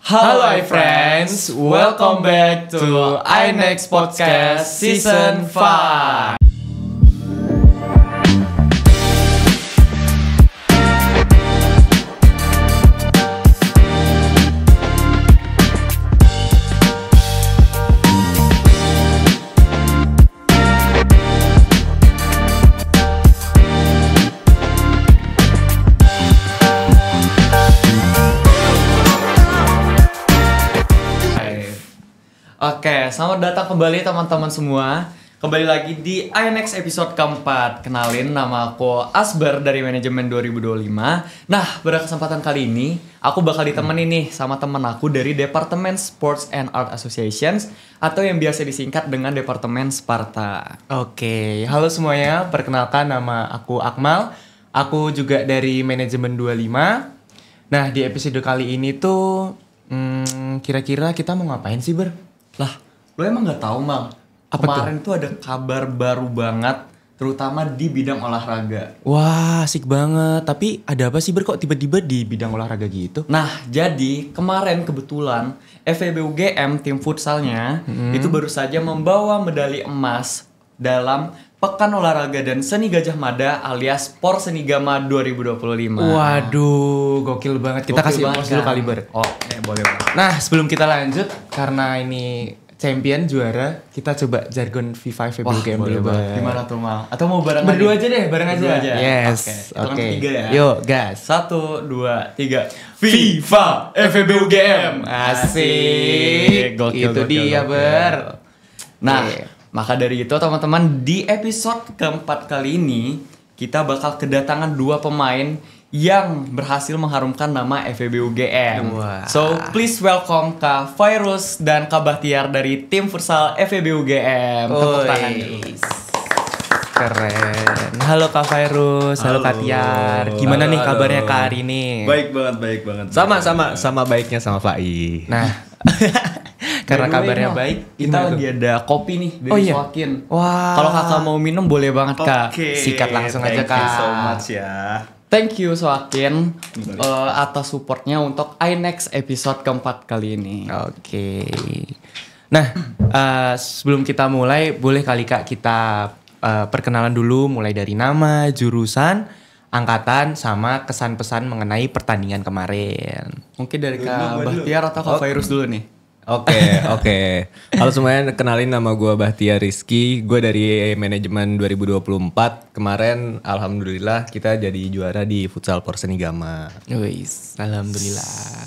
Halo friends, welcome back to iNext Podcast Season 5. Oke, selamat datang kembali teman-teman semua. Kembali lagi di iNext episode keempat. Kenalin, nama aku Asbar dari Manajemen 2025. Nah, pada kesempatan kali ini aku bakal ditemenin nih sama temen aku dari Departemen Sports and Art Associations, atau yang biasa disingkat dengan Departemen Sparta. Oke, halo semuanya. Perkenalkan, nama aku Akmal. Aku juga dari Manajemen 25. Nah, di episode kali ini tuh kira-kira kita mau ngapain sih, Ber? Lah, lo emang gak tahu, Mang? Apa Kemarin tuh ada kabar baru banget, terutama di bidang olahraga. Wah, asik banget. Tapi ada apa sih, Ber? Kok tiba-tiba di bidang olahraga gitu? Nah, jadi kemarin kebetulan FEB UGM tim futsalnya itu baru saja membawa medali emas dalam Pekan Olahraga dan Seni Gajah Mada alias Por Seni Gama 2025. Waduh, gokil banget. Kita kasih applause dulu kali, Ber. Oke, boleh banget. Nah, sebelum kita lanjut, karena ini champion juara, kita coba jargon FIFA FEB UGM boleh dulu, banget. Ber. Gimana tuh, Mal? Atau mau bareng Berdua aja? aja deh, bareng Berdua aja. aja. Yes. Hitungan ketiga ya. Yuk, gas. 1, 2, 3. FIFA FEB UGM. Asik. Itu dia, Ber. Nah, Oke. maka dari itu teman-teman, di episode keempat kali ini kita bakal kedatangan dua pemain yang berhasil mengharumkan nama FEB UGM. Wah. So, please welcome Kak Virus dan Kak Bahtiar dari tim futsal FEB UGM. Tepuk tangan dulu. Keren. Halo Kak Virus, halo Kak Tiar. Gimana Halo, nih kabarnya halo. Kak hari ini? Baik banget. Sama baiknya sama Fai. Nah, karena By the way, kabarnya Mal, baik, kita gimana lagi tuh? ada kopi nih dari Oh, iya? Swakin. Wah. Kalau kakak mau minum boleh banget, Kak. Sikat langsung aja, Thank you Kak. so much ya. Thank you Swakin atas supportnya untuk iNext episode keempat kali ini. Oke. Nah, sebelum kita mulai, boleh kali Kak kita perkenalan dulu, mulai dari nama, jurusan, angkatan, sama kesan pesan mengenai pertandingan kemarin. Mungkin dari Kak Bahtiar atau Kak Virus dulu nih. Oke. Halo semuanya, kenalin nama gue Bahtiar Rizky. Gue dari Manajemen 2024. Kemarin alhamdulillah kita jadi juara di futsal Por Seni Gama. Wis, alhamdulillah.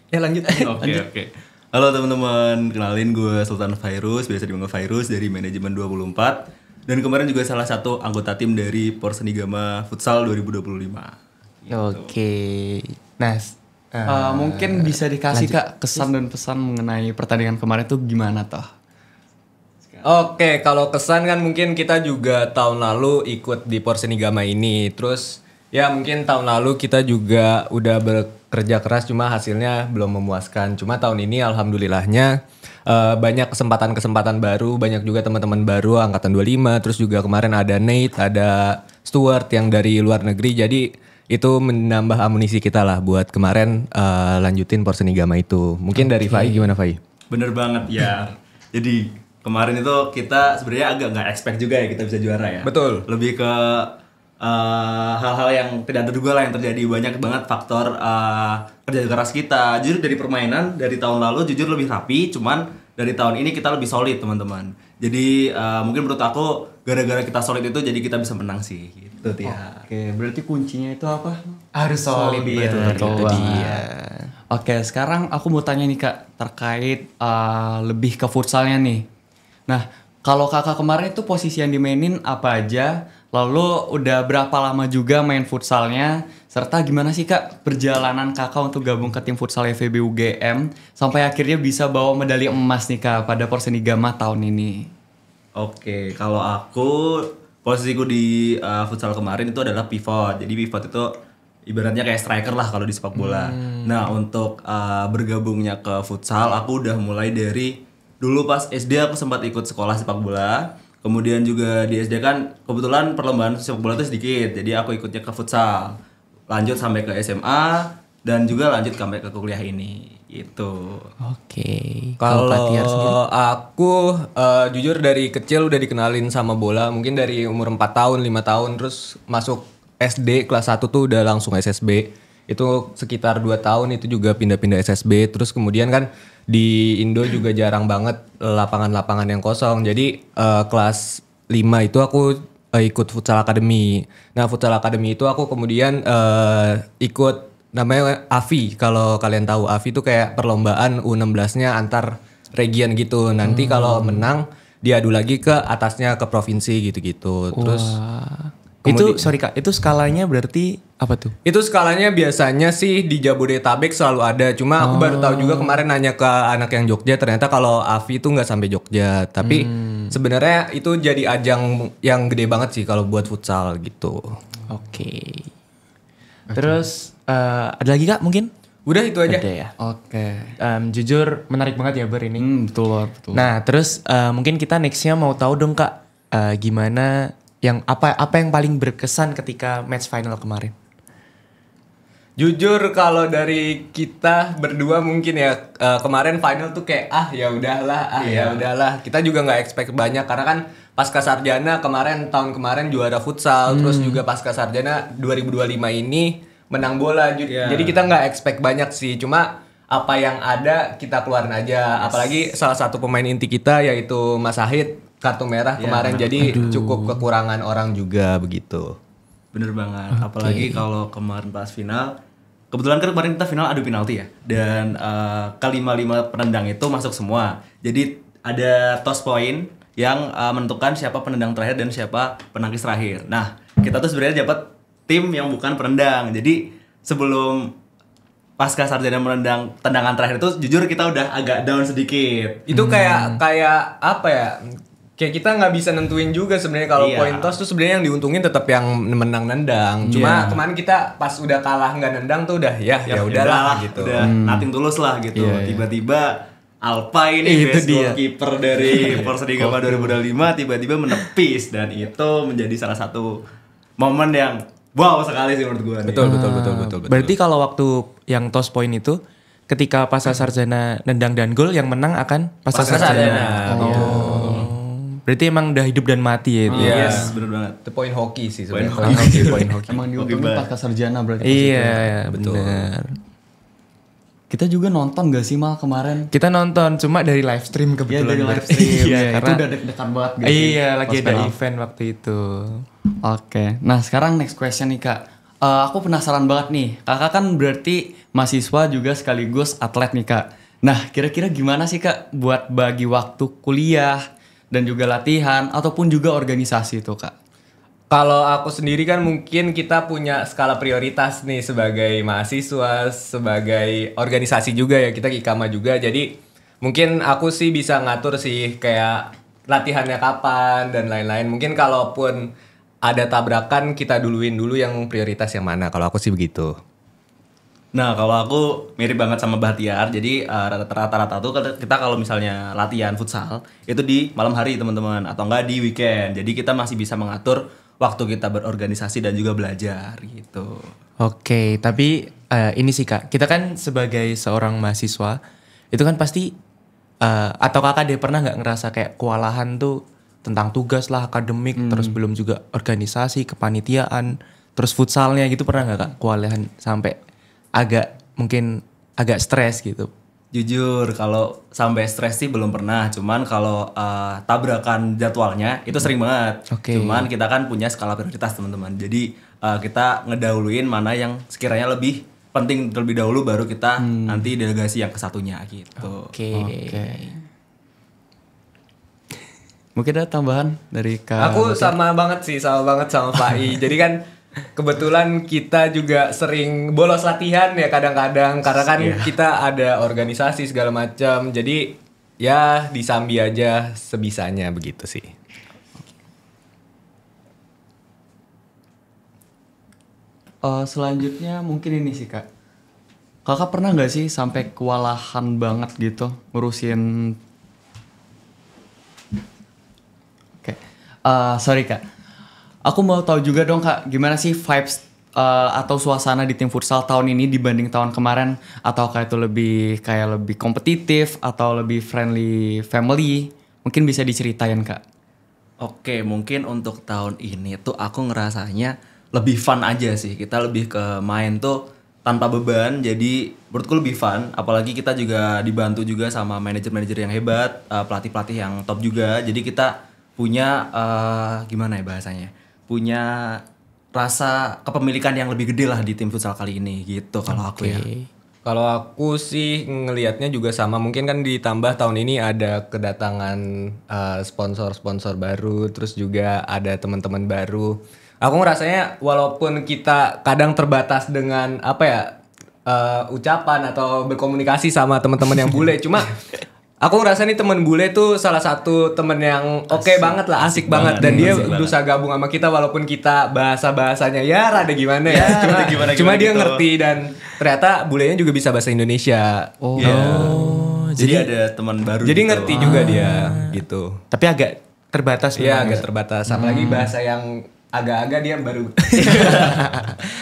Ya lanjut. Oke. Halo teman-teman, kenalin gue Sultan Virus, biasa dipanggil Virus dari Manajemen 24. Dan kemarin juga salah satu anggota tim dari Por Seni Gama Futsal 2025. Oke. Nah, Mungkin bisa dikasih Kak kesan dan pesan mengenai pertandingan kemarin tuh gimana toh? Oke, kalau kesan kan mungkin kita juga tahun lalu ikut di Por Seni Gama ini. Terus ya mungkin tahun lalu kita juga udah bekerja keras, cuma hasilnya belum memuaskan. Cuma tahun ini alhamdulillahnya banyak kesempatan-kesempatan baru, banyak juga teman-teman baru angkatan 25. Terus juga kemarin ada Nate, ada Stuart yang dari luar negeri. Jadi itu menambah amunisi kita lah buat kemarin lanjutin Por Seni Gama itu. Mungkin dari Fai gimana Fai? Bener banget ya. Jadi kemarin itu kita sebenarnya agak nggak expect juga ya kita bisa juara ya. Betul. Lebih ke hal-hal yang tidak terduga lah yang terjadi. Banyak banget faktor kerja keras kita. Jujur dari permainan dari tahun lalu jujur lebih rapi, cuman dari tahun ini kita lebih solid teman-teman. Jadi mungkin menurut aku gara-gara kita solid itu jadi kita bisa menang sih gitu ya. Oke, berarti kuncinya itu apa? harus solid, Betul, betul, itu banget. dia. Oke, sekarang aku mau tanya nih Kak terkait lebih ke futsalnya nih. Nah, kalau kakak kemarin itu posisi yang dimainin apa aja? Lalu udah berapa lama juga main futsalnya? Serta gimana sih Kak perjalanan kakak untuk gabung ke tim futsal FEB UGM sampai akhirnya bisa bawa medali emas nih Kak pada Por Seni Gama tahun ini? Oke, kalau aku posisiku di futsal kemarin itu adalah pivot. Jadi pivot itu ibaratnya kayak striker lah kalau di sepak bola. Nah, untuk bergabungnya ke futsal aku udah mulai dari dulu pas SD aku sempat ikut sekolah sepak bola. Kemudian juga di SD kan kebetulan perlombaan sepak bola itu sedikit, jadi aku ikutnya ke futsal. Lanjut sampai ke SMA dan juga lanjut sampai ke kuliah ini. Itu. Oke. Kalau Patihar sendiri? Kalau aku jujur dari kecil udah dikenalin sama bola, mungkin dari umur 4 tahun, 5 tahun terus masuk SD kelas 1 tuh udah langsung SSB. Itu sekitar 2 tahun itu juga pindah-pindah SSB. Terus kemudian kan di Indo juga jarang banget lapangan-lapangan yang kosong. Jadi kelas 5 itu aku ikut Futsal Academy. Nah, Futsal Academy itu aku kemudian ikut namanya AFI. Kalau kalian tahu AFI itu kayak perlombaan U16-nya antar region gitu. Nanti kalau menang diadu lagi ke atasnya ke provinsi gitu-gitu. Terus Itu sorry Kak, itu skalanya berarti apa tuh? itu skalanya biasanya sih di Jabodetabek selalu ada. Cuma aku baru tahu juga kemarin nanya ke anak yang Jogja, ternyata kalau AFI itu nggak sampai Jogja. Tapi sebenarnya itu jadi ajang yang gede banget sih kalau buat futsal gitu. Oke. Terus ada lagi Kak mungkin? Udah itu aja. Ada ya. Oke. Jujur menarik banget ya Ber ini. Betul Lord, betul. Nah terus mungkin kita nextnya mau tahu dong Kak, gimana yang apa yang paling berkesan ketika match final kemarin? Jujur kalau dari kita berdua mungkin ya kemarin final tuh kayak ya udahlah. Kita juga nggak expect banyak karena kan pasca sarjana tahun kemarin juara futsal, terus juga pasca sarjana 2025 ini menang bola. Jadi kita nggak expect banyak sih, cuma apa yang ada kita keluarin aja. Apalagi salah satu pemain inti kita yaitu Mas Ahid kartu merah kemarin, jadi cukup kekurangan orang juga begitu. Bener banget. Apalagi kalau kemarin pas final, kebetulan kan kemarin kita final adu penalti ya. Dan kelima-lima penendang itu masuk semua. Jadi ada toss point yang menentukan siapa penendang terakhir dan siapa penangkis terakhir. Nah, kita tuh sebenarnya dapat tim yang bukan penendang. Jadi sebelum pasca sarjana menendang tendangan terakhir itu jujur kita udah agak down sedikit. Itu kayak apa ya? Kayak kita nggak bisa nentuin juga sebenarnya kalau point toss tuh sebenarnya yang diuntungin tetap yang menang nendang. Cuma kemarin kita pas udah kalah nggak nendang tuh udah ya udahlah gitu. Udah nothing tulus lah gitu. Tiba-tiba Alpa ini best goalkeeper dari Persedi Gama 2025 tiba-tiba menepis, dan itu menjadi salah satu momen yang wow sekali sih menurut gue. Betul. Berarti kalau waktu yang toss point itu ketika pasca sarjana nendang dan gol, yang menang akan pasca sarjana. Berarti emang udah hidup dan mati ya itu. Yes, bener banget. Itu poin hoki sih sebenarnya. Poin hoki. Emang diuntungin pasca sarjana berarti. Iya, benar. Kita juga nonton gak sih Mal kemarin? Kita nonton cuma dari live stream Iya kebetulan. dari live stream. Iya, Itu karena udah deg-degan banget gak sih? iya, lagi pas ada final? event waktu itu. Oke, nah sekarang next question nih Kak. Aku penasaran banget nih, Kakak kan berarti mahasiswa juga sekaligus atlet nih Kak. Nah kira-kira gimana sih Kak buat bagi waktu kuliah dan juga latihan ataupun juga organisasi itu Kak? Kalau aku sendiri kan mungkin kita punya skala prioritas nih sebagai mahasiswa, sebagai organisasi juga ya, kita IKAMA juga. Jadi mungkin aku sih bisa ngatur sih kayak latihannya kapan dan lain-lain. Mungkin kalaupun ada tabrakan kita duluin dulu yang prioritas yang mana. Kalau aku sih begitu. Nah kalau aku mirip banget sama Bahtiar. Jadi rata-rata tuh kita kalau misalnya latihan futsal itu di malam hari teman-teman, atau enggak di weekend. Jadi kita masih bisa mengatur waktu kita berorganisasi dan juga belajar gitu. Oke, tapi ini sih Kak, kita kan sebagai seorang mahasiswa itu kan pasti atau Kakak deh pernah nggak ngerasa kayak kewalahan tuh tentang tugas lah, akademik, terus belum juga organisasi, kepanitiaan, terus futsalnya gitu, pernah nggak Kak kewalahan sampai mungkin agak stres gitu? Jujur kalau sampai stres sih belum pernah, cuman kalau tabrakan jadwalnya itu sering banget. Oke. Cuman kita kan punya skala prioritas teman-teman, jadi kita ngedahuluin mana yang sekiranya lebih penting terlebih dahulu, baru kita nanti delegasi yang kesatunya gitu. Oke. Mungkin ada tambahan dari Kak? Aku sama banget sama Pak I. Jadi kan kebetulan kita juga sering bolos latihan ya kadang-kadang, karena kan kita ada organisasi segala macam. Jadi ya disambi aja sebisanya begitu sih. Selanjutnya mungkin ini sih Kak. Kakak pernah nggak sih sampai kewalahan banget gitu ngurusin? Oke, sorry Kak. Aku mau tahu juga dong Kak, gimana sih vibes atau suasana di tim futsal tahun ini dibanding tahun kemarin, atau kayak itu lebih kompetitif atau lebih friendly family? Mungkin bisa diceritain Kak. Oke, mungkin untuk tahun ini tuh aku ngerasanya lebih fun aja sih. Kita lebih ke main tuh tanpa beban, jadi menurutku lebih fun. Apalagi kita juga dibantu juga sama manajer-manajer yang hebat, pelatih-pelatih yang top juga. Jadi kita punya gimana ya bahasanya? Punya rasa kepemilikan yang lebih gede lah di tim futsal kali ini gitu kalau aku ya. Kalau aku sih ngelihatnya juga sama, mungkin kan ditambah tahun ini ada kedatangan sponsor-sponsor baru, terus juga ada teman-teman baru. Aku ngerasanya walaupun kita kadang terbatas dengan ucapan atau berkomunikasi sama teman-teman yang bule, cuma aku ngerasa nih temen bule tuh salah satu temen yang oke banget lah, asik banget. Dan dia berusaha gabung sama kita walaupun kita bahasanya ya rada gimana ya. Cuma dia gitu. ngerti dan ternyata bulenya juga bisa bahasa Indonesia. Jadi ada teman baru. Jadi gitu. ngerti juga dia gitu. Tapi agak terbatas. Iya memang. agak terbatas. Apalagi bahasa yang agak-agak dia baru.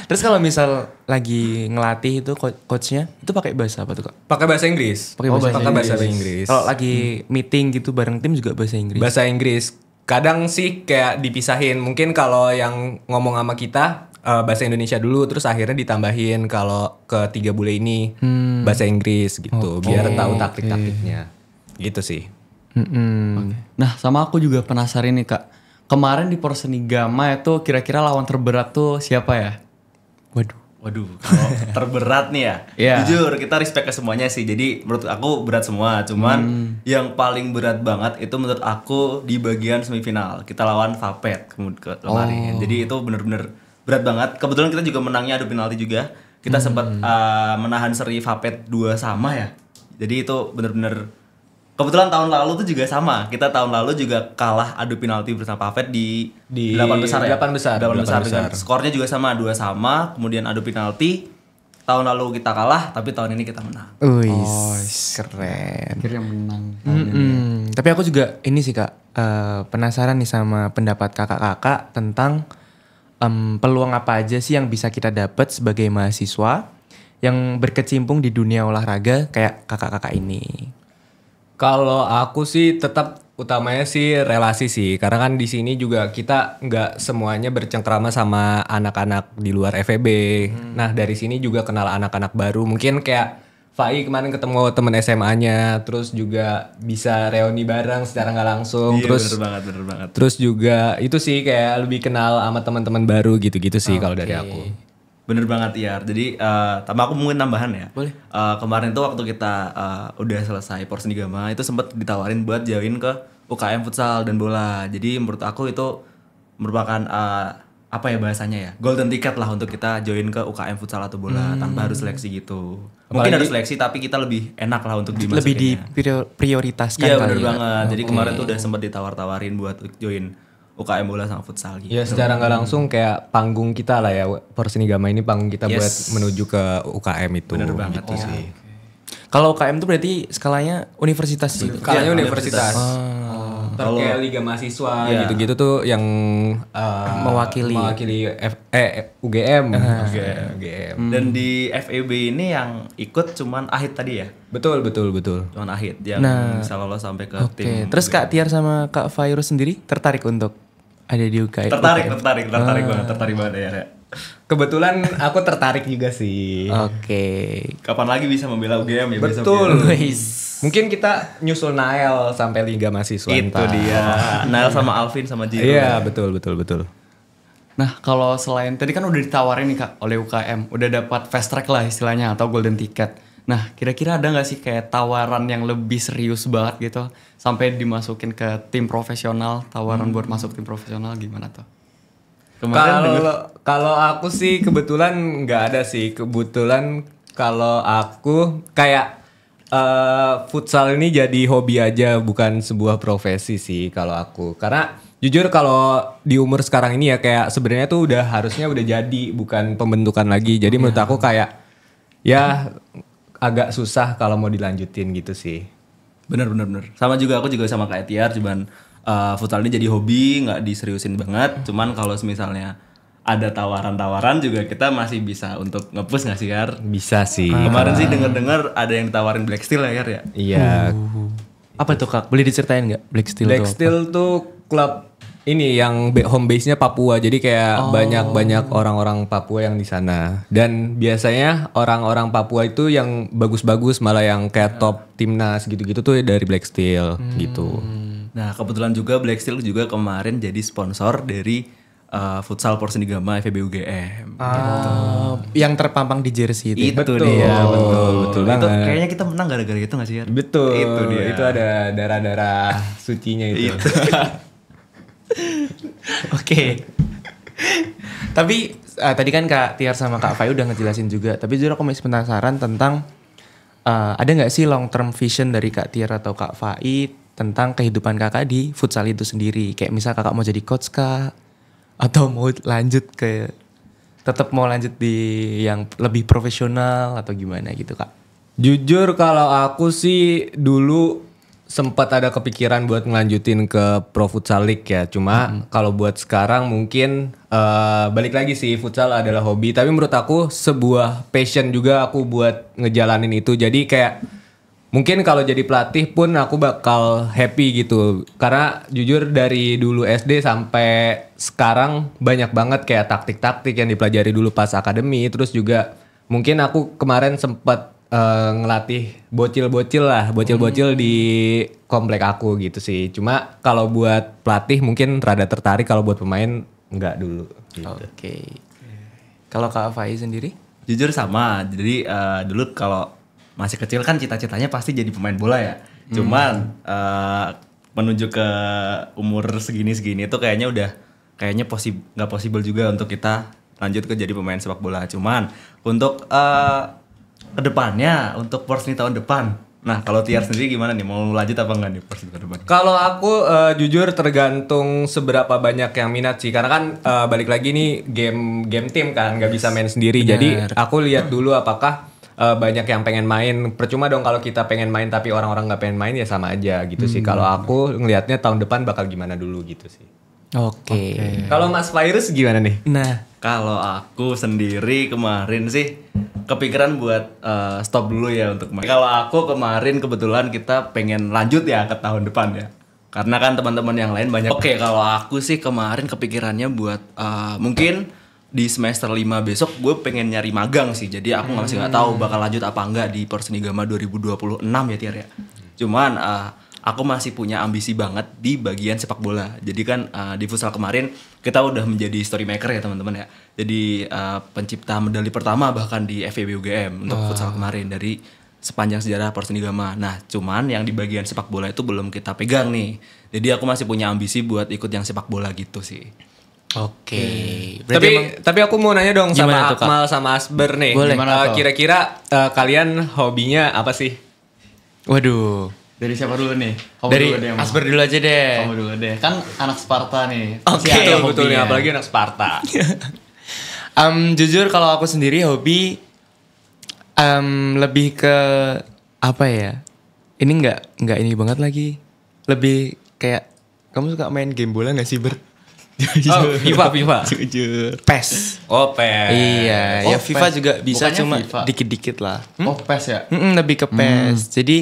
Terus kalau misal lagi ngelatih itu coachnya itu pakai bahasa apa tuh Kak? Pakai bahasa Inggris. Pakai bahasa Inggris. Kalau lagi meeting gitu bareng tim juga bahasa Inggris. Bahasa Inggris. Kadang sih kayak dipisahin. Mungkin kalau yang ngomong sama kita bahasa Indonesia dulu, terus akhirnya ditambahin kalau ke 3 bule ini bahasa Inggris gitu, biar tahu taktik-taktiknya. Gitu sih. Nah, sama aku juga penasaran nih Kak. Kemarin di Porseni Gama itu kira-kira lawan terberat tuh siapa ya? Waduh, kalau terberat nih ya. Iya. Jujur kita respect ke semuanya sih. Jadi menurut aku berat semua. Cuman yang paling berat banget itu menurut aku di bagian semifinal. Kita lawan Vapet kemarin. Jadi itu bener-bener berat banget. Kebetulan kita juga menangnya adu penalti juga. Kita sempat menahan seri Vapet 2-2 ya. Jadi itu bener-bener kebetulan tahun lalu tuh juga sama. Kita tahun lalu juga kalah adu penalti bersama Pavет di 8 besar ya. 8 besar. 8 besar. Skornya juga sama 2-2, kemudian adu penalti. Tahun lalu kita kalah, tapi tahun ini kita menang. Keren. Akhirnya menang. Tapi aku juga ini sih Kak, penasaran nih sama pendapat kakak-kakak tentang peluang apa aja sih yang bisa kita dapat sebagai mahasiswa yang berkecimpung di dunia olahraga kayak kakak-kakak ini. Kalau aku sih tetap utamanya sih relasi sih, karena kan di sini juga kita nggak semuanya bercengkrama sama anak-anak di luar FEB. Nah dari sini juga kenal anak-anak baru, mungkin kayak Fai kemarin ketemu temen SMA-nya, terus juga bisa reuni bareng secara nggak langsung. Iya, Terus bener banget. Terus juga itu sih kayak lebih kenal sama teman-teman baru gitu-gitu sih kalau dari aku. Bener banget ya. Jadi tambah aku mungkin tambahan ya. Boleh. Kemarin tuh waktu kita udah selesai Porseni Gama itu sempat ditawarin buat join ke UKM futsal dan bola. Jadi menurut aku itu merupakan apa ya bahasanya ya, golden ticket lah untuk kita join ke UKM futsal atau bola tanpa harus seleksi gitu. Mungkin harus seleksi tapi kita lebih enak lah untuk dimasukinnya. Lebih diprioritaskan Iya kali bener ya. banget. Jadi kemarin tuh udah sempat ditawar-tawarin buat join UKM bola sama futsal gitu. Ya secara nggak langsung kayak panggung kita lah ya, Porseni Gama ini panggung kita buat Yes. menuju ke UKM itu. Bener banget gitu ya. sih. Kalau UKM itu berarti skalanya universitas sih. Skalanya Iya, universitas. Ntar kayak liga mahasiswa gitu-gitu tuh yang Mewakili. UGM. Dan di FEB ini yang ikut cuman Ahid tadi ya. Betul. Cuman Ahid yang bisa lolos sampai ke Oke. tim. Terus Kak Tiar sama Kak Fairuz sendiri tertarik untuk ada di UKM? tertarik banget ya. Kebetulan aku tertarik juga sih. Oke. Kapan lagi bisa membela UGM ya besok Betul. ya? Mungkin kita nyusul Nael sampai liga mahasiswa. Itu ntar. dia. Nail sama Alvin sama Jiro. Iya, betul. Nah, kalau selain tadi kan udah ditawarin nih Kak oleh UKM, udah dapat fast track lah istilahnya atau golden ticket. Nah, kira-kira ada nggak sih kayak tawaran yang lebih serius banget gitu sampai dimasukin ke tim profesional, tawaran buat masuk tim profesional gimana tuh? Kalau aku sih kebetulan nggak ada sih. Kebetulan kalau aku kayak futsal ini jadi hobi aja, bukan sebuah profesi sih kalau aku. Karena jujur kalau di umur sekarang ini ya kayak sebenarnya tuh harusnya udah jadi, bukan pembentukan lagi. Jadi menurut aku kayak ya agak susah kalau mau dilanjutin gitu sih. Bener. Sama juga aku juga sama kayak Tiar, cuman futsal ini jadi hobi, nggak diseriusin banget. Cuman kalau misalnya ada tawaran-tawaran juga kita masih bisa untuk nge-push nggak sih Yar? Bisa sih. Kemarin sih denger-dengar ada yang ditawarin Black Steel ya Yar ya? Iya. Apa tuh Kak? Boleh diceritain nggak Black Steel Black tuh apa? Steel tuh klub ini yang home base-nya Papua. Jadi kayak banyak orang-orang Papua yang di sana. Dan biasanya orang-orang Papua itu yang bagus-bagus, malah yang kayak top timnas gitu-gitu tuh dari Black Steel gitu. Nah kebetulan juga Black Steel juga kemarin jadi sponsor dari futsal Porsenigama FEB UGM. Yang terpampang di jersey itu. Itu Betul, dia. betul Itu banget. kayaknya kita menang gara-gara itu gak sih Yar? Betul. Itu dia. Itu ada darah-darah sucinya itu. Oke. Tapi tadi kan Kak Tiar sama Kak Fai udah ngejelasin juga. Tapi jujur aku masih penasaran tentang ada nggak sih long term vision dari Kak Tiar atau Kak Fai tentang kehidupan kakak di futsal itu sendiri. Kayak misal kakak mau jadi coach kah? Atau mau lanjut tetap mau lanjut di yang lebih profesional atau gimana gitu Kak? Jujur kalau aku sih dulu sempat ada kepikiran buat ngelanjutin ke Pro Futsal League ya. Cuma kalau buat sekarang mungkin balik lagi sih, futsal adalah hobi. Tapi menurut aku sebuah passion juga aku buat ngejalanin itu. Jadi kayak mungkin kalau jadi pelatih pun aku bakal happy gitu. Karena jujur dari dulu SD sampai sekarang banyak banget kayak taktik-taktik yang dipelajari dulu pas akademi. Terus juga mungkin aku kemarin sempat ngelatih bocil-bocil di komplek aku gitu sih. Cuma kalau buat pelatih mungkin rada tertarik, kalau buat pemain enggak dulu gitu. Oke. Kalau Kak Fai sendiri? Jujur sama. Jadi dulu kalau masih kecil kan cita-citanya pasti jadi pemain bola ya. Cuman menuju ke umur segini-segini itu kayaknya nggak possible juga untuk kita lanjut ke jadi pemain sepak bola. Cuman untuk kedepannya, untuk Porsni tahun depan. Nah kalau Tiar sendiri gimana nih? Mau lanjut apa enggak nih Porsni tahun depan? Kalau aku jujur tergantung seberapa banyak yang minat sih. Karena kan balik lagi nih game tim kan, nggak bisa main sendiri. Jadi aku lihat dulu apakah banyak yang pengen main. Percuma dong kalau kita pengen main tapi orang-orang nggak pengen main, ya sama aja gitu sih. Kalau aku ngelihatnya tahun depan bakal gimana dulu gitu sih. Oke. Kalau Mas Virus gimana nih? Nah, Kalau aku sendiri kemarin sih kepikiran buat stop dulu ya untuk main. Kalau aku kemarin kebetulan kita pengen lanjut ya ke tahun depan ya. Karena kan teman-teman yang lain banyak. Oke, kalau aku sih kemarin kepikirannya buat mungkin di semester 5 besok gue pengen nyari magang sih. Jadi aku masih nggak tahu bakal lanjut apa enggak di Porsenigama 2026 ya Tiar ya. Cuman aku masih punya ambisi banget di bagian sepak bola. Jadi kan di futsal kemarin kita udah menjadi story maker ya teman-teman ya. Jadi pencipta medali pertama bahkan di FEB UGM untuk futsal kemarin dari sepanjang sejarah Porsenigama. Nah, cuman yang di bagian sepak bola itu belum kita pegang nih. Jadi aku masih punya ambisi buat ikut yang sepak bola gitu sih. oke. Berarti emang Tapi aku mau nanya dong sama Gimana tuh, Kak? Akmal sama Asber nih. Boleh. Gimana tuh? Kira-kira kalian hobinya apa sih? waduh. Dari siapa dulu nih? Kamu Dari dulu deh, Mas. Asper dulu aja deh. Kamu dulu deh. Kan anak Sparta nih. Oke, Pasti ada Betul nih, hobinya. apalagi anak Sparta. Jujur kalau aku sendiri hobi lebih ke apa ya? Ini nggak ini banget lagi. Lebih kayak kamu suka main game bola nggak sih Ber? Oh, FIFA. Jujur. PES. Oh, PES. Iya, Oh, ya FIFA PES. juga bisa Bukannya cuma FIFA. dikit-dikit lah. Oh, PES ya? Lebih ke PES. Jadi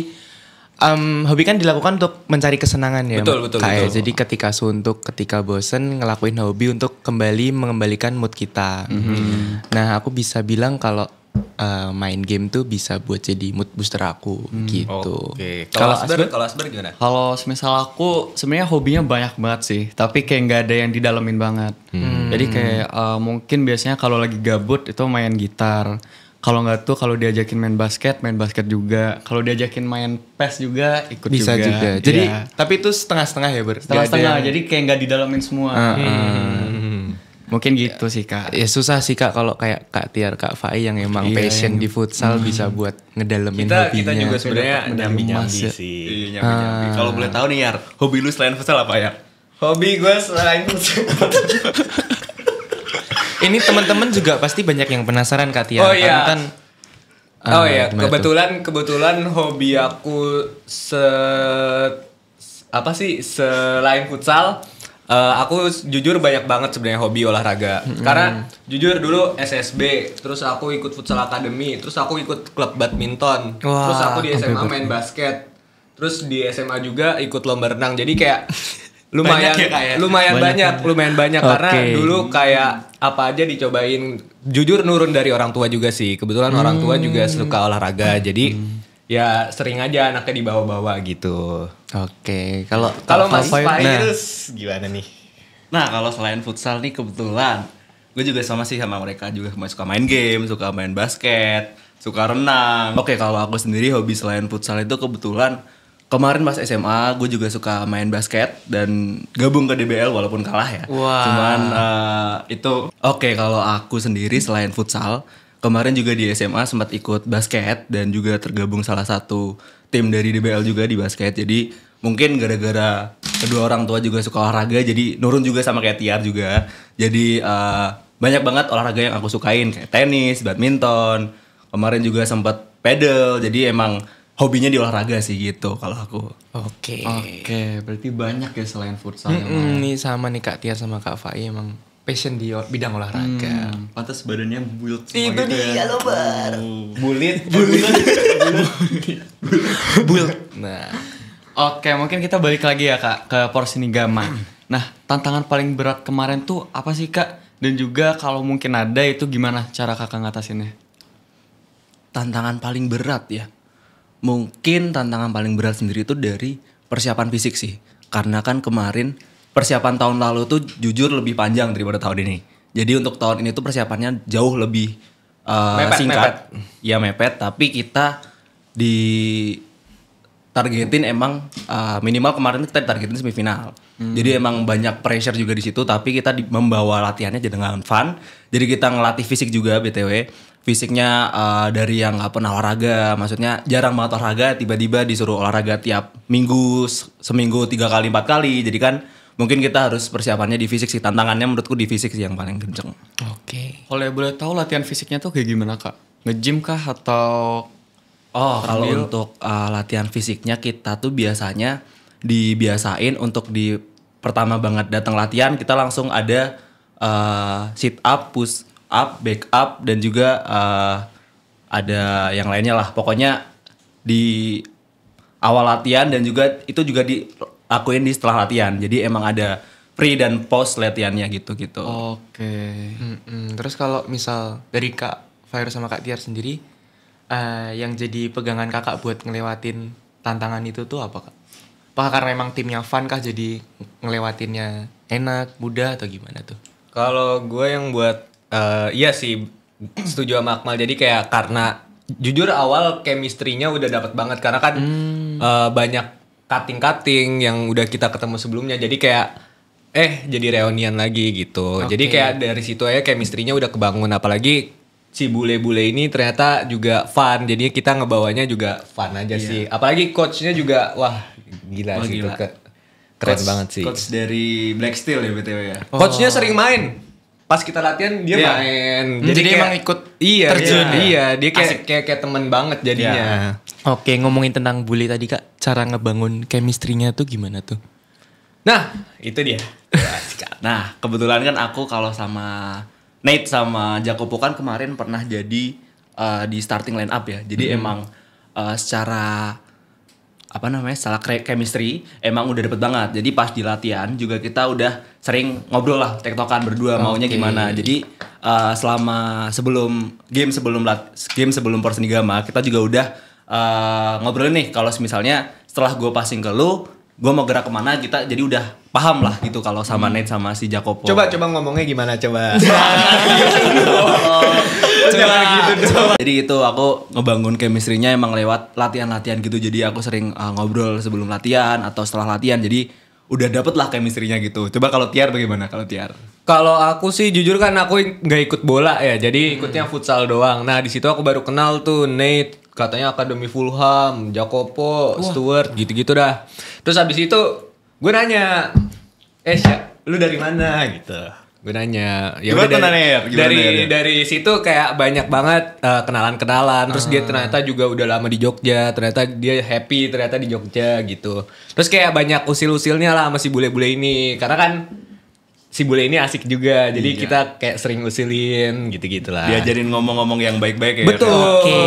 hobi kan dilakukan untuk mencari kesenangan ya. Betul, Kak, ya. betul. Jadi ketika suntuk, ketika bosen ngelakuin hobi untuk kembali mengembalikan mood kita. Nah, aku bisa bilang kalau main game tuh bisa buat jadi mood booster aku gitu. Oke. Kalau Asber gimana? Kalau semisal aku sebenarnya hobinya banyak banget sih, tapi kayak nggak ada yang didalemin banget. Jadi kayak mungkin biasanya kalau lagi gabut itu main gitar. Kalau nggak tuh kalau diajakin main basket juga. Kalau diajakin main PES juga ikut Bisa juga. Iya. Jadi tapi itu setengah-setengah ya Ber. Nggak ada setengah-setengah, yang- jadi kayak nggak didalemin semua. Mungkin gitu sih Kak. Ya susah sih Kak kalau kayak Kak Tiar, Kak Fai yang emang Iya, passion di futsal bisa buat ngedalemin Kita hobinya. juga sebenarnya Dapat medali nyambi-nyambi emas ya. sih. Iya, nyambi-nyambi. Kalau boleh tahu nih Yar, hobi lu selain futsal apa Yar? Hobi gue selain Ini teman-teman juga pasti banyak yang penasaran Kak Tiar. Oh, iya. Karena kan Oh iya, gimana tuh? kebetulan hobi aku selain futsal Aku jujur banyak banget sebenarnya hobi olahraga. Karena jujur dulu SSB, terus aku ikut futsal academy, terus aku ikut klub badminton, Wah, terus aku di SMA main basket, terus di SMA juga ikut lomba renang. Jadi kayak lumayan Banyak ya, Kak, ya? lumayan banyak karena Oke. dulu kayak apa aja dicobain. Jujur nurun dari orang tua juga sih. Kebetulan orang tua juga suka olahraga. Jadi ya sering aja anaknya dibawa-bawa gitu. Oke, kalau Mas Fire- Virus gimana nih? Nah, kalau selain futsal nih kebetulan gue juga sama sih sama mereka juga suka main game, suka main basket, suka renang. Oke, kalau aku sendiri hobi selain futsal itu kebetulan kemarin pas SMA gue juga suka main basket dan gabung ke DBL walaupun kalah ya. Wah. Cuman itu oke kalau aku sendiri selain futsal kemarin juga di SMA sempat ikut basket dan juga tergabung salah satu tim dari DBL juga di basket. Jadi mungkin gara-gara kedua orang tua juga suka olahraga jadi nurun juga sama kayak Tiar juga. Jadi banyak banget olahraga yang aku sukain kayak tenis, badminton. Kemarin juga sempat pedal. Jadi emang hobinya di olahraga sih gitu kalau aku. Oke. Oke, berarti banyak ya selain futsal yang Nih sama nih Kak Tiar sama Kak Fai emang passion di bidang olahraga. pantas badannya build semua Itu gitu dia ya. lo bar. Bulit. Nah, Oke, mungkin kita balik lagi ya Kak ke Porsinigama. Nah, tantangan paling berat kemarin tuh apa sih Kak? Dan juga kalau mungkin ada itu gimana cara Kakak ngatasinnya? Tantangan paling berat ya. Mungkin tantangan paling berat sendiri itu dari persiapan fisik sih. Karena kan kemarin persiapan tahun lalu tuh jujur lebih panjang daripada tahun ini. Jadi untuk tahun ini tuh persiapannya jauh lebih singkat. Ya mepet, tapi kita targetin emang minimal kemarin kita targetin semifinal. Jadi emang banyak pressure juga di situ, tapi kita membawa latihannya jadi dengan fun. Jadi kita ngelatih fisik juga BTW. Fisiknya dari yang nggak pernah olahraga, maksudnya jarang banget olahraga, tiba-tiba disuruh olahraga tiap minggu, seminggu 3 kali 4 kali. Jadi kan mungkin kita harus persiapannya di fisik sih. Tantangannya menurutku di fisik sih yang paling kenceng. oke. Kalau boleh tahu latihan fisiknya tuh kayak gimana Kak? Nge-gym kah atau Oh, kalau untuk latihan fisiknya kita tuh biasanya dibiasain untuk di pertama banget datang latihan kita langsung ada sit up, push up, back up dan juga ada yang lainnya lah. Pokoknya di awal latihan dan juga itu juga dilakuin di setelah latihan. Jadi emang ada pre dan post latihannya gitu-gitu. Oke. Terus kalau misal dari Kak Fire sama Kak Tiar sendiri, yang jadi pegangan kakak buat ngelewatin tantangan itu tuh apa Kak? Apakah karena emang timnya fun kah jadi ngelewatinnya enak, mudah atau gimana tuh? Kalau gue yang buat iya sih setuju sama Akmal. Jadi kayak karena jujur awal chemistry-nya udah dapet banget karena kan banyak cutting-cutting yang udah kita ketemu sebelumnya. Jadi kayak jadi reunian lagi gitu. Oke. Jadi kayak dari situ aja chemistry-nya udah kebangun, apalagi si bule-bule ini ternyata juga fun. Jadi kita ngebawanya juga fun aja sih. Apalagi coachnya juga wah gila sih itu. Gila. Keren banget sih. Coach dari Black Steel ya BTW ya. Coachnya sering main. Pas kita latihan dia Iya. main. Jadi kayak- emang ikut iya, terjun iya, ya? iya, dia kayak temen banget jadinya. Oke, ngomongin tentang bully tadi Kak, cara ngebangun chemistry-nya tuh gimana tuh? Nah, itu dia. Nah, kebetulan kan aku kalau sama Nate sama Jacopo kan kemarin pernah jadi di starting line up ya. Jadi emang secara secara chemistry emang udah dapet banget. Jadi pas di latihan juga kita udah sering ngobrol lah, tektokan berdua maunya gimana. Jadi selama game sebelum Porsinigama kita juga udah ngobrolin nih kalau misalnya setelah gue passing ke lu, gue mau gerak kemana, kita jadi udah paham lah gitu kalau sama Nate sama si Jacopo. Coba ngomongnya gimana coba. Jadi itu aku ngebangun chemistry-nya emang lewat latihan-latihan gitu. Jadi aku sering ngobrol sebelum latihan atau setelah latihan. Jadi udah dapet lah chemistry-nya gitu. Coba kalau Tiar bagaimana kalau Tiar? Kalau aku sih jujur kan aku nggak ikut bola ya, jadi ikutnya futsal doang. Nah di situ aku baru kenal tuh Nate, katanya Akademi Fulham, Jacopo, Stuart, gitu-gitu dah. Terus habis itu gue nanya, lu dari mana gitu? Gue nanya, ya Gimana udah nanya, Yer? Gimana, Yer? dari situ kayak banyak banget kenalan-kenalan. Terus dia ternyata juga udah lama di Jogja. Ternyata dia happy ternyata di Jogja gitu. Terus kayak banyak usil-usilnya lah sama si bule-bule ini. Karena kan si bule ini asik juga. Jadi kita kayak sering usilin gitu-gitu lah. Diajarin ngomong-ngomong yang baik-baik ya. Betul. Oke.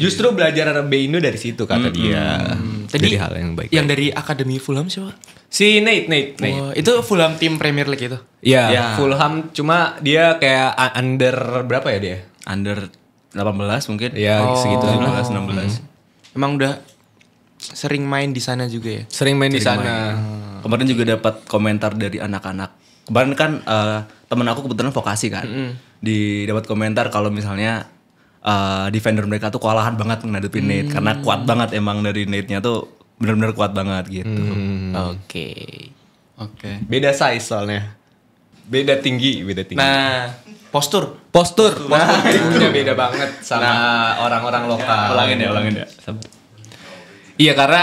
Justru belajar Indo dari situ kata dia. Tadi Jadi hal yang baik. yang dari Akademi Fulham siapa? Si Nate. Oh, itu Fulham tim Premier League itu. Ya, Ya. Fulham cuma dia kayak under berapa ya dia? Under 18 mungkin. Ya segitu 17 16. Emang udah sering main di sana juga ya? Sering main di sana. Kemarin juga dapat komentar dari anak-anak. Kemarin kan temen aku kebetulan vokasi kan. Dapat komentar kalau misalnya defender mereka tuh kewalahan banget ngadepin Nate karena kuat banget emang dari Nate-nya tuh benar-benar kuat banget gitu. Oke. Oke. Beda size soalnya. Beda tinggi. Nah, postur. Postur tubuhnya beda banget sama orang-orang lokal. Ulangin ya. Iya karena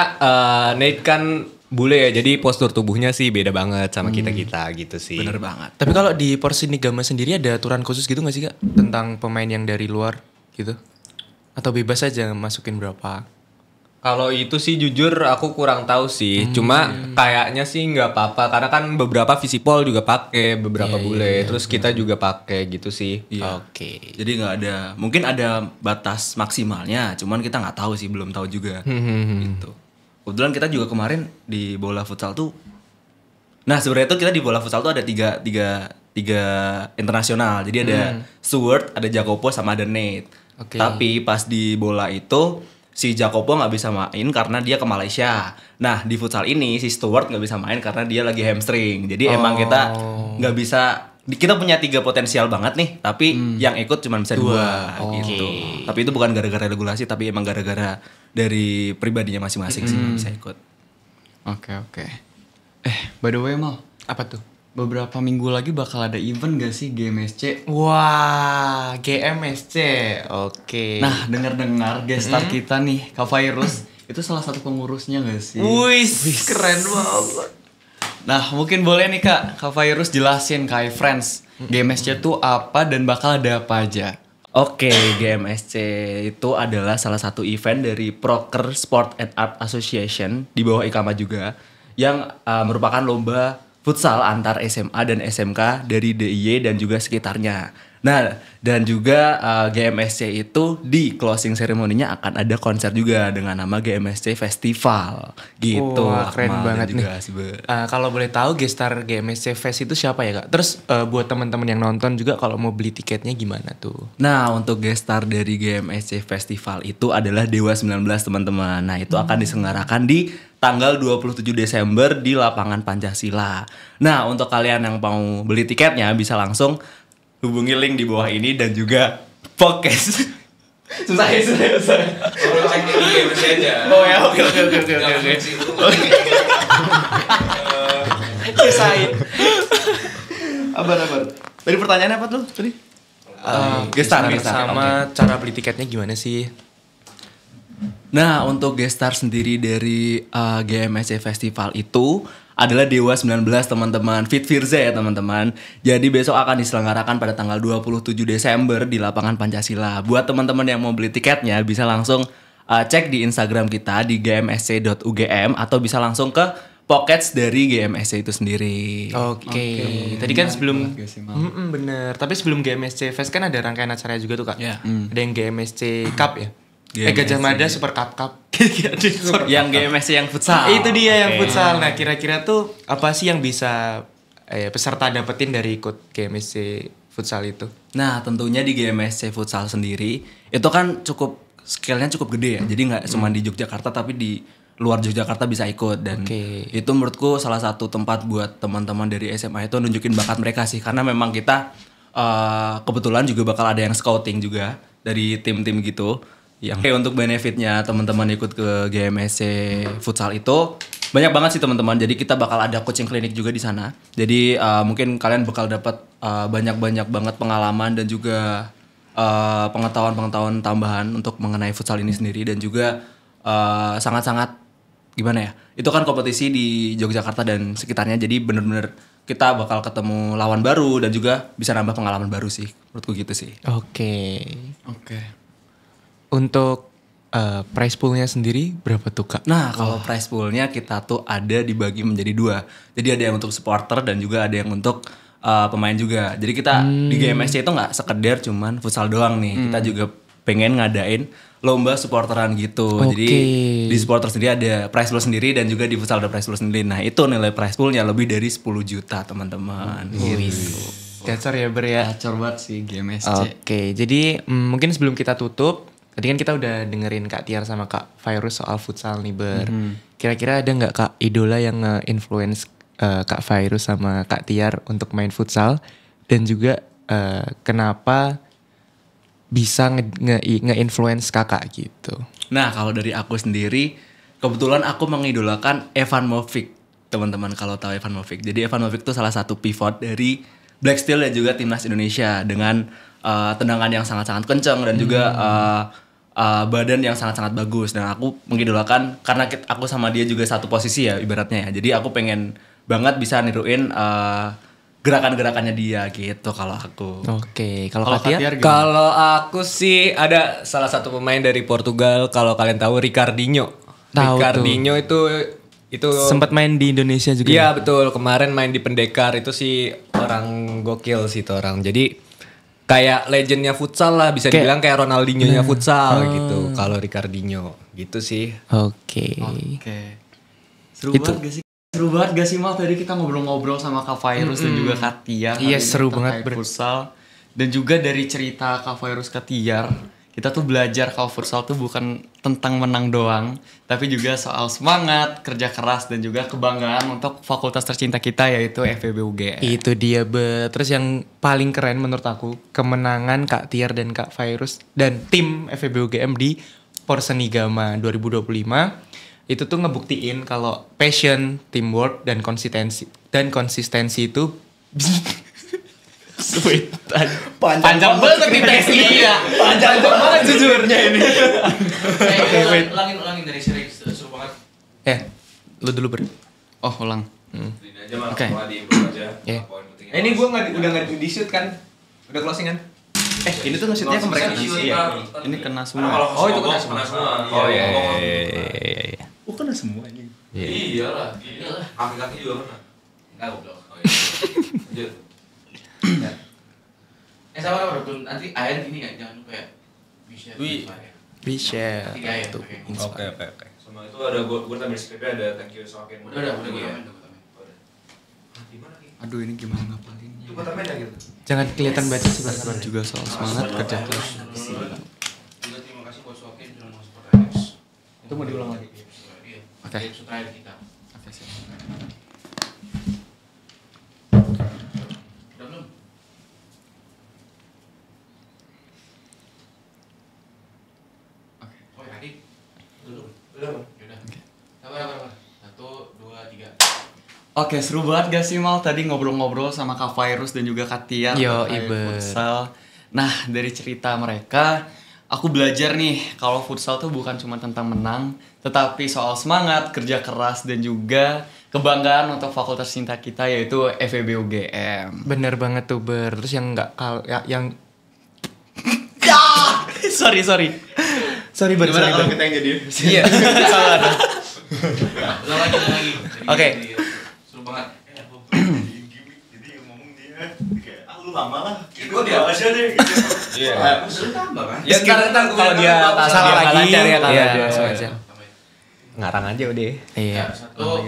Nate kan bule ya, jadi postur tubuhnya sih beda banget sama kita-kita gitu sih. Bener banget. Tapi kalau di Porsinigama sendiri ada aturan khusus gitu gak sih Kak? Tentang pemain yang dari luar gitu? Atau bebas aja masukin berapa? Kalau itu sih jujur aku kurang tahu sih. Cuma kayaknya sih nggak apa-apa karena kan beberapa visipol juga pakai, beberapa bule. Terus kita juga pakai gitu sih. Iya. Oke. Jadi nggak ada, mungkin ada batas maksimalnya, cuman kita nggak tahu sih, belum tahu juga. Gitu. Kebetulan kita juga kemarin di bola futsal tuh. Nah sebenarnya tuh kita di bola futsal tuh ada tiga internasional. Jadi ada Stewart, ada Jacopo, sama ada Nate. Oke. Tapi pas di bola itu si Jacopo nggak bisa main karena dia ke Malaysia. Nah di futsal ini si Stewart nggak bisa main karena dia lagi hamstring. Jadi emang kita nggak bisa. Kita punya 3 potensial banget nih, tapi yang ikut cuma bisa 2 gitu. Tapi itu bukan gara-gara regulasi, tapi emang gara-gara dari pribadinya masing-masing sih nggak bisa ikut. Oke. By the way Mal, Apa tuh? beberapa minggu lagi bakal ada event gak sih GMSC? Wah, GMSC. Oke. Nah, dengar-dengar gestar kita nih, Kak Virus, itu salah satu pengurusnya gak sih? wih, keren banget. Nah, mungkin boleh nih Kak Virus jelasin Kak Friends, GMSC itu apa dan bakal ada apa aja? Oke, GMSC itu adalah salah satu event dari Proker Sport and Art Association di bawah IKAMA juga yang merupakan lomba futsal antar SMA dan SMK dari DIY dan juga sekitarnya. Nah, dan juga GMSC itu di closing ceremony-nya akan ada konser juga dengan nama GMSC Festival. Gitu. Wah, keren Akmal, dan banget juga nih. Siber. Kalau boleh tahu gestar GMSC Fest itu siapa ya Kak? Terus buat teman-teman yang nonton juga kalau mau beli tiketnya gimana tuh? Nah, untuk guest star dari GMSC Festival itu adalah Dewa 19 teman-teman. Nah, itu akan diselenggarakan di tanggal 27 Desember di Lapangan Pancasila. Nah, untuk kalian yang mau beli tiketnya bisa langsung hubungi link di bawah ini dan juga podcast. susah. Kalau cek di GMC aja. Oh ya, oke. Kisain. Abar. Tadi pertanyaannya apa tuh? Tadi? Gestar. Sama cara beli tiketnya gimana sih? Nah, untuk guest star sendiri dari GMSC Festival itu adalah Dewa 19 teman-teman. Fit Firza ya teman-teman. Jadi besok akan diselenggarakan pada tanggal 27 Desember di Lapangan Pancasila. Buat teman-teman yang mau beli tiketnya bisa langsung cek di Instagram kita di gmsc.ugm atau bisa langsung ke pockets dari GMSC itu sendiri. Oke. Tadi kan sebelum bener. Tapi sebelum GMSC Fest kan ada rangkaian acara juga tuh Kak. Iya. Ada yang GMSC Cup ya. GMSC. Gajah Mada Super Cup. Yang GMSC yang futsal. Itu dia yang futsal. Nah, kira-kira tuh apa sih yang bisa peserta dapetin dari ikut GMSC futsal itu? Nah, tentunya di GMSC futsal sendiri itu kan scale-nya cukup gede ya. Jadi nggak cuma di Yogyakarta tapi di luar Yogyakarta bisa ikut dan itu menurutku salah satu tempat buat teman-teman dari SMA itu nunjukin bakat mereka sih karena memang kita kebetulan juga bakal ada yang scouting juga dari tim-tim gitu. Yang untuk benefitnya teman-teman ikut ke GMSC futsal itu banyak banget sih teman-teman. Jadi kita bakal ada coaching klinik juga di sana. Jadi mungkin kalian bakal dapat banyak banget pengalaman dan juga pengetahuan tambahan untuk mengenai futsal ini sendiri dan juga sangat-sangat gimana ya? Itu kan kompetisi di Yogyakarta dan sekitarnya, jadi bener-bener kita bakal ketemu lawan baru dan juga bisa nambah pengalaman baru sih. Menurutku gitu sih. Oke. Oke. Untuk prize poolnya sendiri berapa tuh Kak? Nah, kalau prize poolnya kita tuh ada dibagi menjadi 2. Jadi ada yang untuk supporter dan juga ada yang untuk pemain juga. Jadi kita di GMSC itu nggak sekedar cuman futsal doang nih. Kita juga pengen ngadain lomba supporteran gitu. Jadi di supporter sendiri ada prize pool sendiri dan juga di futsal ada prize pool sendiri. Nah, itu nilai prize poolnya lebih dari 10 juta teman-teman. Gitu. Gacor ya Ber ya. Gacor banget sih GMSC. Oke, jadi mungkin sebelum kita tutup, tadi kan kita udah dengerin Kak Tiar sama Kak Virus soal futsal nih Ber. Kira-kira ada nggak Kak idola yang nge-influence Kak Virus sama Kak Tiar untuk main futsal? Dan juga kenapa bisa nge-influence kakak gitu? Nah, kalau dari aku sendiri, kebetulan aku mengidolakan Evan Movic. Teman-teman kalau tahu Evan Movic. Jadi Evan Movic itu salah satu pivot dari Black Steel dan juga timnas Indonesia dengan tendangan yang sangat-sangat kencang dan juga badan yang sangat-sangat bagus. Dan aku mengidolakan karena aku sama dia juga satu posisi ya ibaratnya ya. Jadi aku pengen banget bisa niruin gerakan-gerakannya dia gitu kalau aku. Oke, kalau Kalau Kak Tiar? Kak Tiar gimana? Kalau aku sih ada salah satu pemain dari Portugal, kalau kalian tahu Ricardinho. Tahu Ricardinho itu Sempat main di Indonesia juga. Iya betul, kemarin main di Pendekar itu sih orang gokil sih itu orang. Jadi kayak legendnya futsal lah, bisa dibilang kayak Ronaldinho-nya futsal gitu. Kalau Ricardinho gitu sih. Oke. Oke. Seru banget gak sih Mal? Tadi kita ngobrol-ngobrol sama Kak Virus dan juga Kak Tiar. Iya, hari ini seru terkait banget, futsal. Dan juga dari cerita Kak Virus Kak Tiar, kita tuh belajar kalau futsal tuh bukan tentang menang doang, tapi juga soal semangat, kerja keras, dan juga kebanggaan untuk fakultas tercinta kita yaitu FEB UGM. Itu dia Terus yang paling keren menurut aku, kemenangan Kak Tiar dan Kak Virus dan tim FEB UGM di Porsenigama 2025 itu tuh ngebuktiin kalau passion, teamwork, dan konsistensi itu sweet. Panjang banget nih tesnya ya. Panjang banget jujurnya ini. Ulangin dari serius, seru banget. Lu dulu Oh, ulang. Oke. Iya. Ini gue udah nggak di shoot kan? Udah closing kan? Ini tuh nge-shootnya ke mereka. Iya. Ini kena semua. Oh itu kena semua. Oh iya. Oh, kena semua ini. Iyalah. Kaki-kaki juga kena. Enggak goblok. Oh iya. Lanjut. Sabar belum nanti air gini ya, jangan lupa ya. Bisa. Tiga ya. Oke. Sama itu ada gue tambahin skripnya ada thank you sokin. Udah gue tambahin. Gimana Ki? Aduh, ini gimana ngapalinnya? Itu gue tambahin ya gitu. Jangan kelihatan baca sebentar. Juga soal semangat, kerja keras. Juga terima kasih buat Sokin sudah mau support Alex. Itu mau diulang lagi? Iya. Oke. Episode terakhir kita. Oke, siap. Udah belum? Oke. Oh kaki. Belum. Yaudah. Sabar. 1, 2, 3. Oke, seru banget gak sih Mal tadi ngobrol-ngobrol sama Kak Virus dan juga Kak Tiar Yo, terkait Ibe. futsal. Nah, dari cerita mereka, aku belajar nih kalau futsal tuh bukan cuma tentang menang, tetapi soal semangat, kerja keras, dan juga kebanggaan untuk fakultas cinta kita yaitu FEB UGM. Bener banget tuh Terus yang nggak yang sorry Ber. Gimana kalau kita yang jadi? Iya. Salah dah. Ulang lagi. Oke. Seru banget. Jadi ngomong dia kayak lu lama lah. Gue dia aja deh. Iya. Seru tambah kan? Ya ntar kalau dia Salah dia lagi. lancar ya kalau Iya, dia langsung aja. ngarang aja udah. Iya. 1, 2,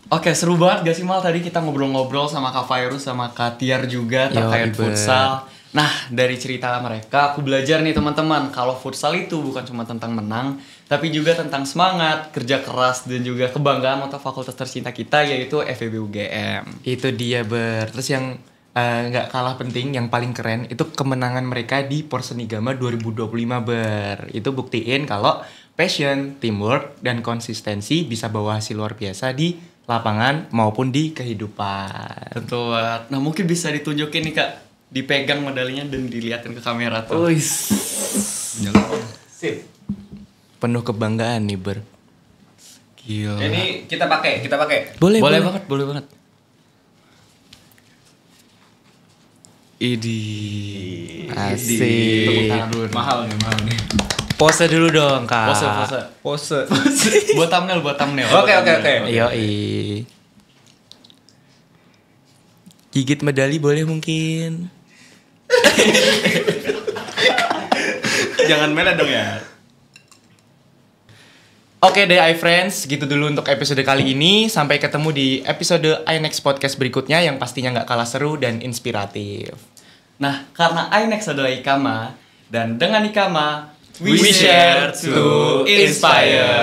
3. Oke, seru banget gak sih Mal tadi kita ngobrol-ngobrol sama Kak Virus sama Kak Tiar juga terkait Ibe. futsal. Nah, dari cerita mereka aku belajar nih teman-teman, kalau futsal itu bukan cuma tentang menang, tapi juga tentang semangat, kerja keras, dan juga kebanggaan untuk fakultas tercinta kita yaitu FEB UGM. Itu dia Terus yang nggak kalah penting, yang paling keren itu kemenangan mereka di Porsenigama 2025 Itu buktiin kalau passion, teamwork, dan konsistensi bisa bawa hasil luar biasa di lapangan maupun di kehidupan. Betul. Nah, mungkin bisa ditunjukin nih Kak, dipegang medalinya dan dilihatin ke kamera tuh. Sip. penuh kebanggaan nih Ber. Gila. Ini kita pakai. Boleh Banget, boleh banget. Idi. Asik. Mahal nih. Pose dulu dong Kak. Pose. buat thumbnail. Oke. Yoi. Gigit medali boleh mungkin. Jangan merah dong ya. Oke deh iFriends, gitu dulu untuk episode kali ini. Sampai ketemu di episode iNext Podcast berikutnya yang pastinya nggak kalah seru dan inspiratif. Nah, karena iNext adalah Ikama, dan dengan Ikama, We share to inspire.